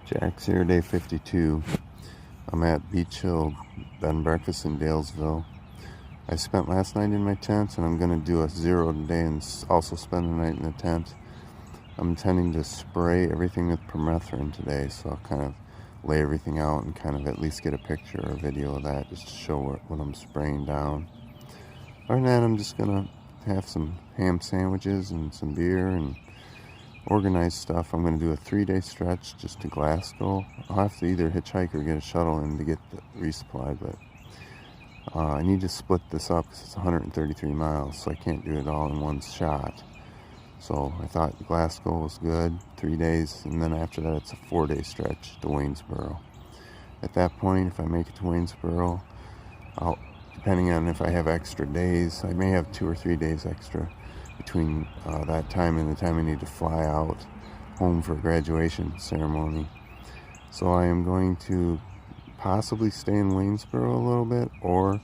Jack's here, day 52. I'm at Beach Hill Bed and Breakfast in Dalesville. I spent last night in my tent, and I'm going to do a 0 today and also spend the night in the tent. I'm intending to spray everything with permethrin today, so I'll kind of lay everything out and kind of at least get a picture or a video of that just to show what I'm spraying down. Other than that, I'm just going to have some ham sandwiches and some beer and organized stuff. I'm going to do a 3-day stretch just to Glasgow. I'll have to either hitchhike or get a shuttle in to get the resupply, but I need to split this up because it's 133 miles, so I can't do it all in one shot. So I thought Glasgow was good, 3 days, and then after that it's a 4-day stretch to Waynesboro. At that point, if I make it to Waynesboro, depending on if I have extra days, I may have 2 or 3 days extra between that time and the time I need to fly out home for a graduation ceremony. So I am going to possibly stay in Waynesboro a little bit, or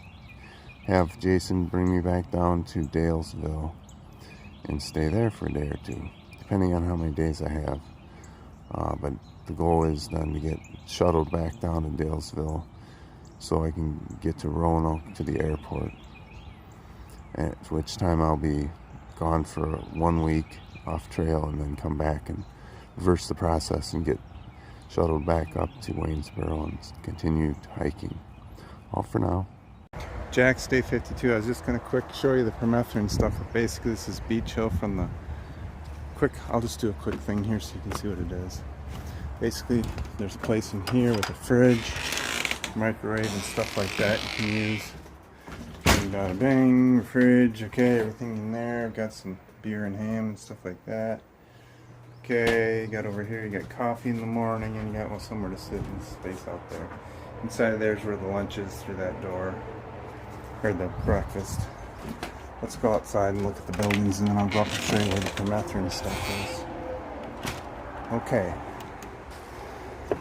have Jason bring me back down to Dalesville and stay there for a day or two, depending on how many days I have. But the goal is then to get shuttled back down to Dalesville so I can get to Roanoke to the airport, at which time I'll be gone for 1 week off trail and then come back and reverse the process and get shuttled back up to Waynesboro and continue hiking. All for now. Jack's day 52. I was just going to quick show you the permethrin stuff. Basically, this is Beach Hill from the I'll just do a quick thing here so you can see what it is. Basically, there's a place in here with a fridge, microwave, and stuff like that you can use. Got a bang, fridge, okay, everything in there. Got some beer and ham and stuff like that. Okay, you got over here, you got coffee in the morning, and you got somewhere to sit and space out there. Inside of there's where the lunch is, through that door, or the breakfast. Let's go outside and look at the buildings, and then I'll go up and show you where the permethrin stuff is. Okay.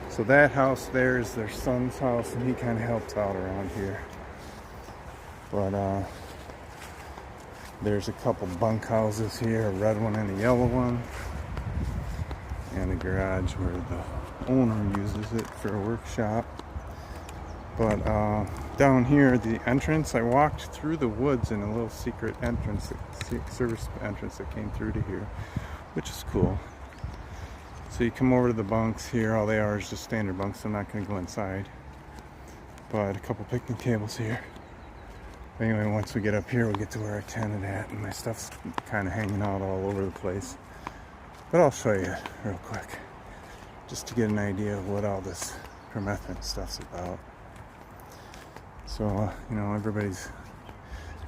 So that house there is their son's house, and he kind of helps out around here. But there's a couple bunk houses here, a red one and a yellow one, and a garage where the owner uses it for a workshop. But down here, the entrance, I walked through the woods in a little secret entrance, service entrance that came through to here, which is cool. So you come over to the bunks here. All they are is just standard bunks. I'm not going to go inside. But a couple picnic tables here. Anyway, once we get up here, we'll get to where I tented at, and my stuff's kind of hanging out all over the place. But I'll show you real quick, just to get an idea of what all this permethrin stuff's about. So, everybody's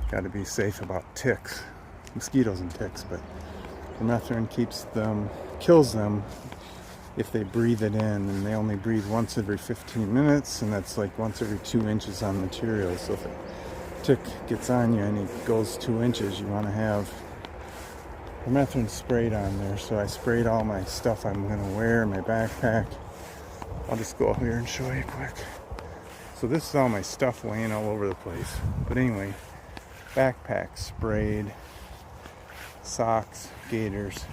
got to be safe about ticks, mosquitoes and ticks, but permethrin kills them if they breathe it in, and they only breathe once every 15 minutes, and that's like once every 2 inches on material. So if tick gets on you and it goes 2 inches, you want to have permethrin sprayed on there. So I sprayed all my stuff I'm going to wear in my backpack. I'll just go here and show you quick. So this is all my stuff laying all over the place. But anyway, backpack sprayed, socks, gaiters,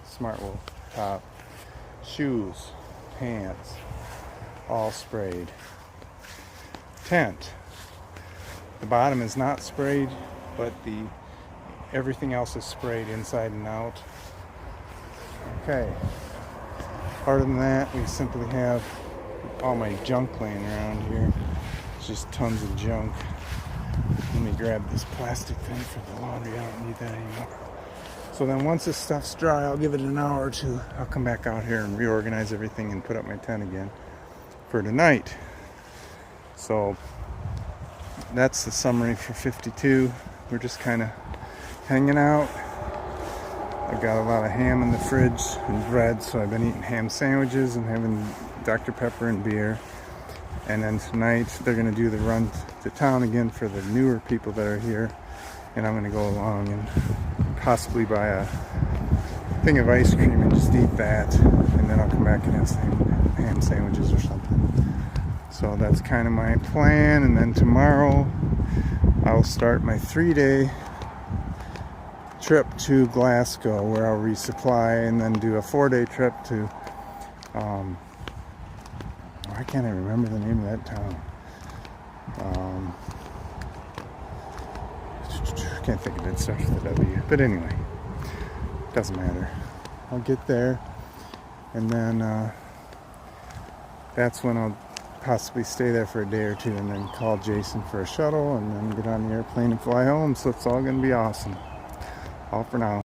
smart wool top, shoes, pants, all sprayed. Tent. The bottom is not sprayed, but everything else is sprayed inside and out. Okay. Other than that, we simply have all my junk laying around here. It's just tons of junk. Let me grab this plastic thing for the laundry. I don't need that anymore. So then once this stuff's dry, I'll give it an hour or two. I'll come back out here and reorganize everything and put up my tent again for tonight. So that's the summary for 52. We're just kind of hanging out. I've got a lot of ham in the fridge and bread, so I've been eating ham sandwiches and having Dr. Pepper and beer. And then tonight they're going to do the run to town again for the newer people that are here, and I'm going to go along and possibly buy a thing of ice cream and just eat that, and then I'll come back and have some ham sandwiches or something. So that's kind of my plan. And then tomorrow I'll start my 3-day trip to Glasgow, where I'll resupply, and then do a 4-day trip to Why can't I remember the name of that town? I can't think of it. It starts with a W. But anyway, doesn't matter. I'll get there, and then that's when I'll possibly stay there for a day or two, and then call Jason for a shuttle, and then get on the airplane and fly home. So it's all going to be awesome. All for now.